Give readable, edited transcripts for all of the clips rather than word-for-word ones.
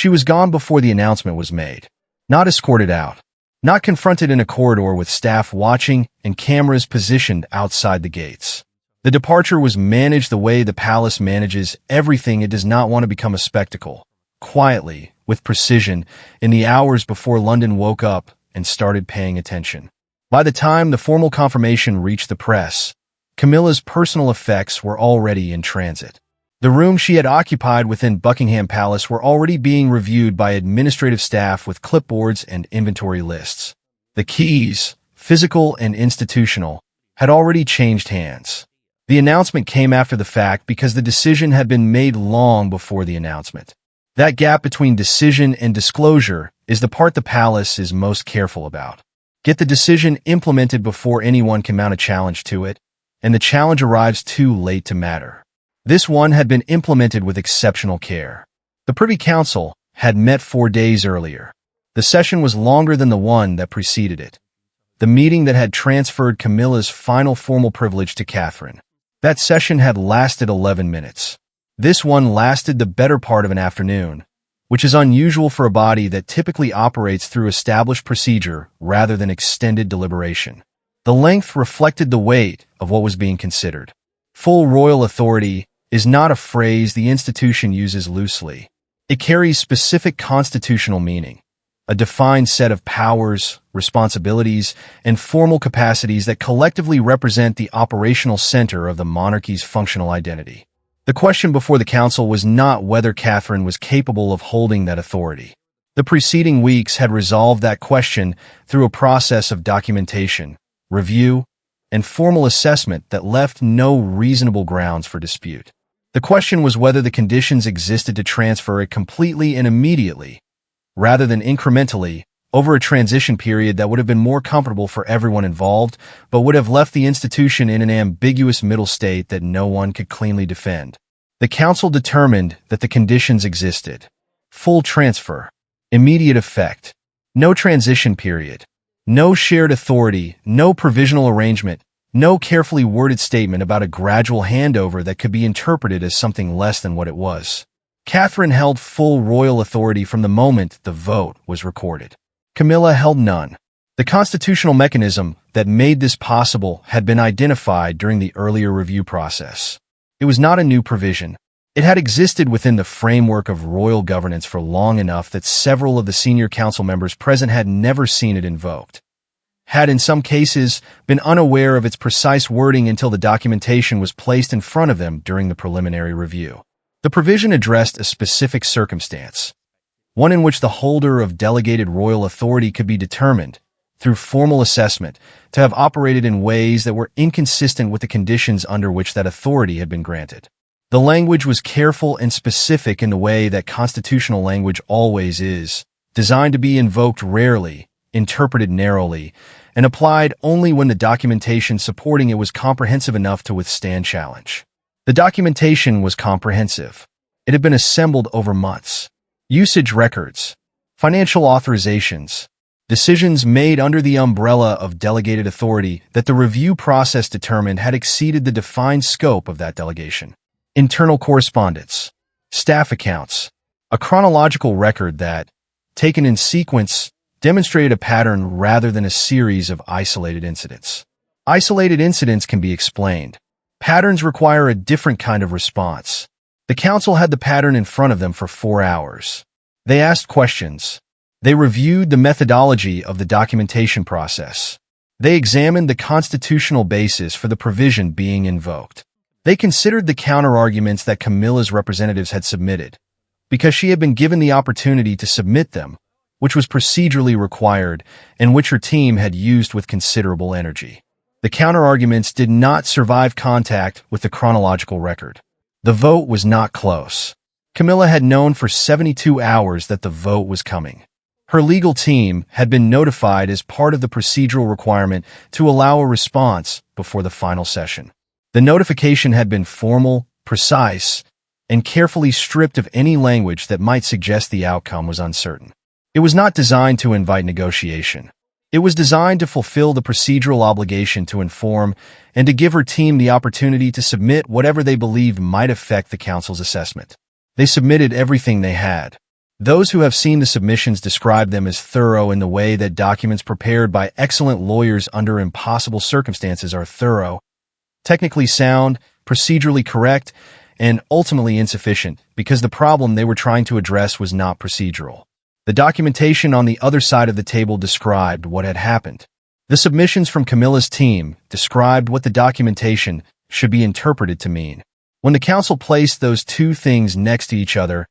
She was gone before the announcement was made. Not escorted out. Not confronted in a corridor with staff watching and cameras positioned outside the gates. The departure was managed the way the palace manages everything it does not want to become a spectacle. Quietly, with precision, in the hours before London woke up and started paying attention. By the time the formal confirmation reached the press, Camilla's personal effects were already in transit. The room she had occupied within Buckingham Palace were already being reviewed by administrative staff with clipboards and inventory lists. The keys, physical and institutional, had already changed hands. The announcement came after the fact because the decision had been made long before the announcement. That gap between decision and disclosure is the part the palace is most careful about. Get the decision implemented before anyone can mount a challenge to it, and the challenge arrives too late to matter. This one had been implemented with exceptional care. The Privy Council had met 4 days earlier. The session was longer than the one that preceded it. The meeting that had transferred Camilla's final formal privilege to Catherine. That session had lasted 11 minutes. This one lasted the better part of an afternoon, which is unusual for a body that typically operates through established procedure rather than extended deliberation. The length reflected the weight of what was being considered. Full royal authority is not a phrase the institution uses loosely. It carries specific constitutional meaning, a defined set of powers, responsibilities, and formal capacities that collectively represent the operational center of the monarchy's functional identity. The question before the council was not whether Catherine was capable of holding that authority. The preceding weeks had resolved that question through a process of documentation, review, and formal assessment that left no reasonable grounds for dispute. The question was whether the conditions existed to transfer it completely and immediately, rather than incrementally, over a transition period that would have been more comfortable for everyone involved, but would have left the institution in an ambiguous middle state that no one could cleanly defend. The council determined that the conditions existed. Full transfer. Immediate effect. No transition period. No shared authority, no provisional arrangement, no carefully worded statement about a gradual handover that could be interpreted as something less than what it was. Catherine held full royal authority from the moment the vote was recorded. Camilla held none. The constitutional mechanism that made this possible had been identified during the earlier review process. It was not a new provision. It had existed within the framework of royal governance for long enough that several of the senior council members present had never seen it invoked, had in some cases been unaware of its precise wording until the documentation was placed in front of them during the preliminary review. The provision addressed a specific circumstance, one in which the holder of delegated royal authority could be determined, through formal assessment, to have operated in ways that were inconsistent with the conditions under which that authority had been granted. The language was careful and specific in the way that constitutional language always is, designed to be invoked rarely, interpreted narrowly, and applied only when the documentation supporting it was comprehensive enough to withstand challenge. The documentation was comprehensive. It had been assembled over months. Usage records, financial authorizations, decisions made under the umbrella of delegated authority that the review process determined had exceeded the defined scope of that delegation. Internal correspondence, staff accounts, a chronological record that, taken in sequence, demonstrated a pattern rather than a series of isolated incidents. Isolated incidents can be explained. Patterns require a different kind of response. The council had the pattern in front of them for 4 hours. They asked questions. They reviewed the methodology of the documentation process. They examined the constitutional basis for the provision being invoked. They considered the counter-arguments that Camilla's representatives had submitted, because she had been given the opportunity to submit them, which was procedurally required and which her team had used with considerable energy. The counter-arguments did not survive contact with the chronological record. The vote was not close. Camilla had known for 72 hours that the vote was coming. Her legal team had been notified as part of the procedural requirement to allow a response before the final session. The notification had been formal, precise, and carefully stripped of any language that might suggest the outcome was uncertain. It was not designed to invite negotiation. It was designed to fulfill the procedural obligation to inform and to give her team the opportunity to submit whatever they believed might affect the council's assessment. They submitted everything they had. Those who have seen the submissions describe them as thorough in the way that documents prepared by excellent lawyers under impossible circumstances are thorough, technically sound, procedurally correct, and ultimately insufficient, because the problem they were trying to address was not procedural. The documentation on the other side of the table described what had happened. The submissions from Camilla's team described what the documentation should be interpreted to mean. When the council placed those two things next to each other,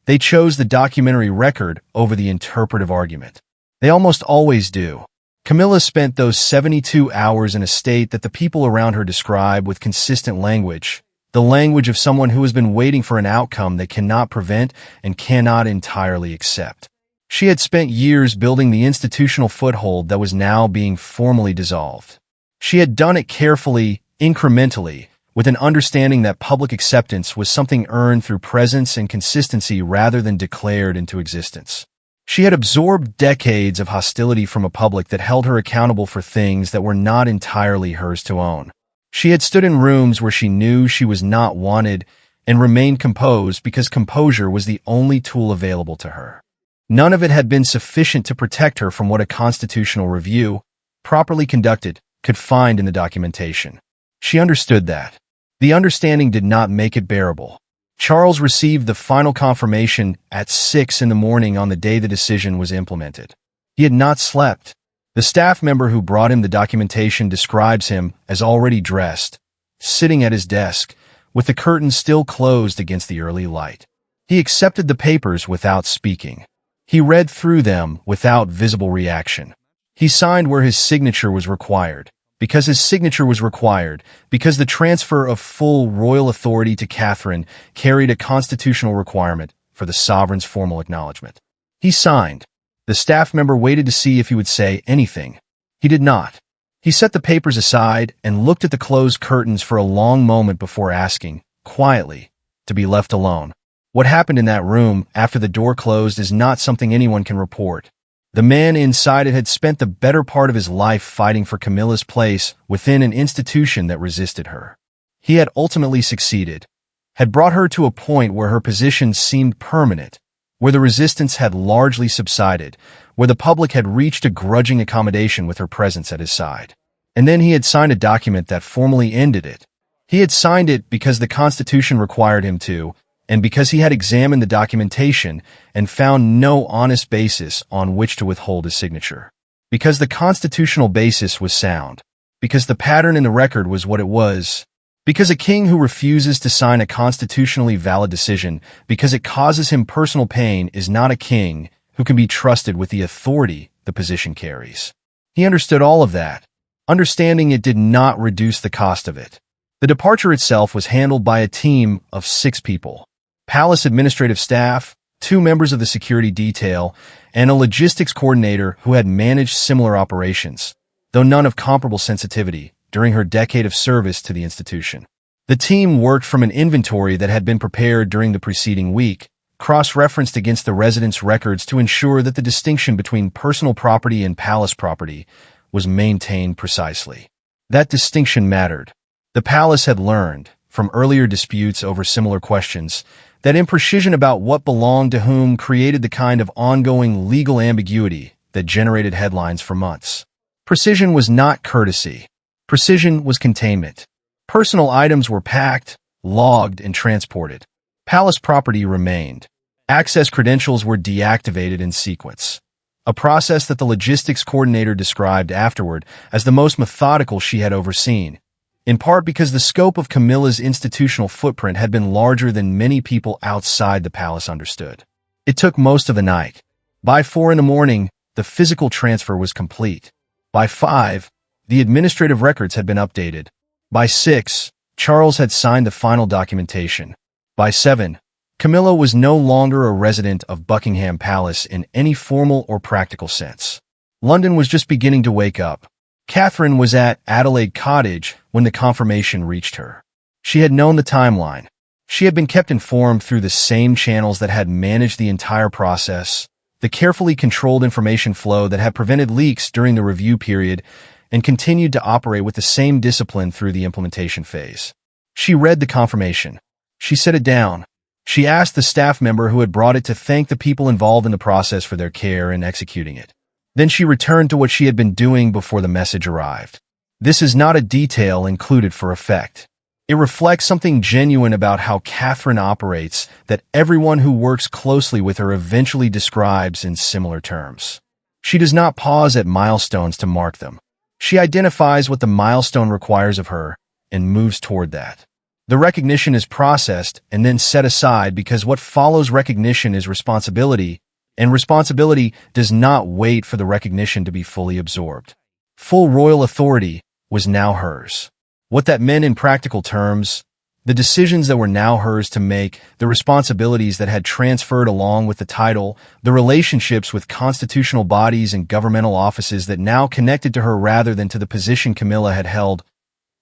they chose the documentary record over the interpretive argument. They almost always do. Camilla spent those 72 hours in a state that the people around her describe with consistent language, the language of someone who has been waiting for an outcome they cannot prevent and cannot entirely accept. She had spent years building the institutional foothold that was now being formally dissolved. She had done it carefully, incrementally, with an understanding that public acceptance was something earned through presence and consistency rather than declared into existence. She had absorbed decades of hostility from a public that held her accountable for things that were not entirely hers to own. She had stood in rooms where she knew she was not wanted and remained composed because composure was the only tool available to her. None of it had been sufficient to protect her from what a constitutional review, properly conducted, could find in the documentation. She understood that. The understanding did not make it bearable. Charles received the final confirmation at 6 in the morning on the day the decision was implemented. He had not slept. The staff member who brought him the documentation describes him as already dressed, sitting at his desk, with the curtains still closed against the early light. He accepted the papers without speaking. He read through them without visible reaction. He signed where his signature was required, because his signature was required, because the transfer of full royal authority to Catherine carried a constitutional requirement for the sovereign's formal acknowledgement. He signed. The staff member waited to see if he would say anything. He did not. He set the papers aside and looked at the closed curtains for a long moment before asking, quietly, to be left alone. What happened in that room after the door closed is not something anyone can report. The man inside it had spent the better part of his life fighting for Camilla's place within an institution that resisted her. He had ultimately succeeded, had brought her to a point where her position seemed permanent, where the resistance had largely subsided, where the public had reached a grudging accommodation with her presence at his side. And then he had signed a document that formally ended it. He had signed it because the Constitution required him to, and because he had examined the documentation and found no honest basis on which to withhold his signature. Because the constitutional basis was sound. Because the pattern in the record was what it was. Because a king who refuses to sign a constitutionally valid decision because it causes him personal pain is not a king who can be trusted with the authority the position carries. He understood all of that. Understanding it did not reduce the cost of it. The departure itself was handled by a team of 6 people. Palace administrative staff, 2 members of the security detail, and a logistics coordinator who had managed similar operations, though none of comparable sensitivity, during her decade of service to the institution. The team worked from an inventory that had been prepared during the preceding week, cross-referenced against the residents' records to ensure that the distinction between personal property and palace property was maintained precisely. That distinction mattered. The palace had learned, from earlier disputes over similar questions, that imprecision about what belonged to whom created the kind of ongoing legal ambiguity that generated headlines for months. Precision was not courtesy. Precision was containment. Personal items were packed, logged, and transported. Palace property remained. Access credentials were deactivated in sequence. A process that the logistics coordinator described afterward as the most methodical she had overseen, in part because the scope of Camilla's institutional footprint had been larger than many people outside the palace understood. It took most of the night. By 4 in the morning, the physical transfer was complete. By 5, the administrative records had been updated. By 6, Charles had signed the final documentation. By 7, Camilla was no longer a resident of Buckingham Palace in any formal or practical sense. London was just beginning to wake up. Catherine was at Adelaide Cottage when the confirmation reached her. She had known the timeline. She had been kept informed through the same channels that had managed the entire process, the carefully controlled information flow that had prevented leaks during the review period and continued to operate with the same discipline through the implementation phase. She read the confirmation. She set it down. She asked the staff member who had brought it to thank the people involved in the process for their care in executing it. Then she returned to what she had been doing before the message arrived. This is not a detail included for effect. It reflects something genuine about how Catherine operates that everyone who works closely with her eventually describes in similar terms. She does not pause at milestones to mark them. She identifies what the milestone requires of her and moves toward that. The recognition is processed and then set aside because what follows recognition is responsibility, and responsibility does not wait for the recognition to be fully absorbed. Full royal authority was now hers. What that meant in practical terms, the decisions that were now hers to make, the responsibilities that had transferred along with the title, the relationships with constitutional bodies and governmental offices that now connected to her rather than to the position Camilla had held,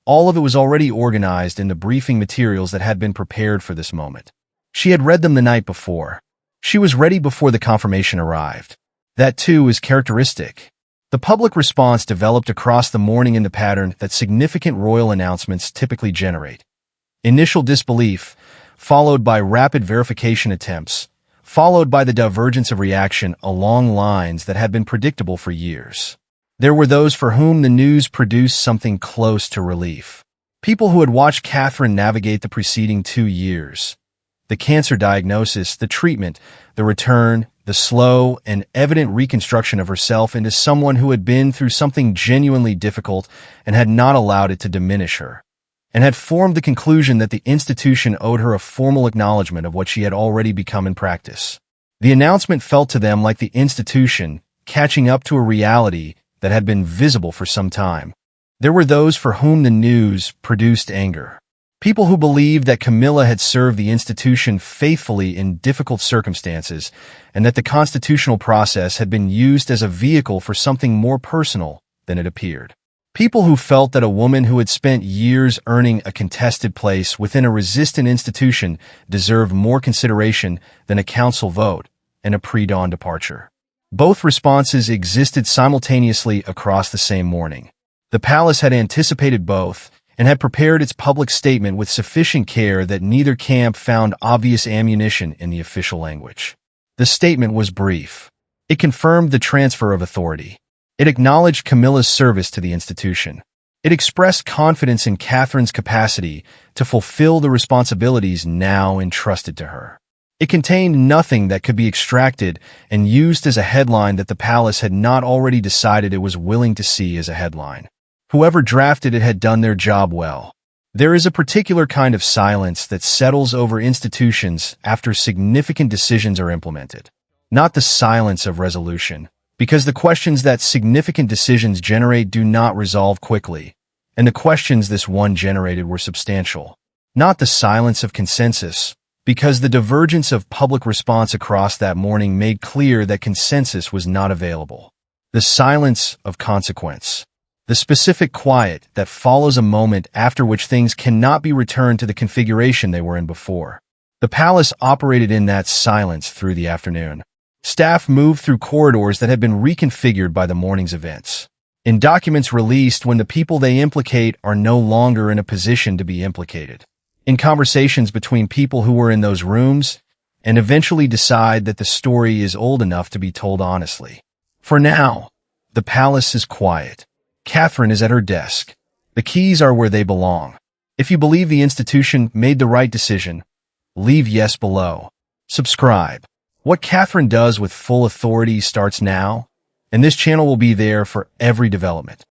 all of it was already organized in the briefing materials that had been prepared for this moment. She had read them the night before. She was ready before the confirmation arrived. That, too, is characteristic. The public response developed across the morning in the pattern that significant royal announcements typically generate. Initial disbelief, followed by rapid verification attempts, followed by the divergence of reaction along lines that had been predictable for years. There were those for whom the news produced something close to relief. People who had watched Catherine navigate the preceding 2 years. The cancer diagnosis, the treatment, the return, the slow and evident reconstruction of herself into someone who had been through something genuinely difficult and had not allowed it to diminish her, and had formed the conclusion that the institution owed her a formal acknowledgement of what she had already become in practice. The announcement felt to them like the institution catching up to a reality that had been visible for some time. There were those for whom the news produced anger. People who believed that Camilla had served the institution faithfully in difficult circumstances and that the constitutional process had been used as a vehicle for something more personal than it appeared. People who felt that a woman who had spent years earning a contested place within a resistant institution deserved more consideration than a council vote and a pre-dawn departure. Both responses existed simultaneously across the same morning. The palace had anticipated both and had prepared its public statement with sufficient care that neither camp found obvious ammunition in the official language. The statement was brief. It confirmed the transfer of authority. It acknowledged Camilla's service to the institution. It expressed confidence in Catherine's capacity to fulfill the responsibilities now entrusted to her. It contained nothing that could be extracted and used as a headline that the palace had not already decided it was willing to see as a headline. Whoever drafted it had done their job well. There is a particular kind of silence that settles over institutions after significant decisions are implemented. Not the silence of resolution, because the questions that significant decisions generate do not resolve quickly, and the questions this one generated were substantial. Not the silence of consensus, because the divergence of public response across that morning made clear that consensus was not available. The silence of consequence. The specific quiet that follows a moment after which things cannot be returned to the configuration they were in before. The palace operated in that silence through the afternoon. Staff moved through corridors that had been reconfigured by the morning's events. In documents released when the people they implicate are no longer in a position to be implicated. In conversations between people who were in those rooms, and eventually decide that the story is old enough to be told honestly. For now, the palace is quiet. Catherine is at her desk. The keys are where they belong. If you believe the institution made the right decision, leave yes below. Subscribe. What Catherine does with full authority starts now, and this channel will be there for every development.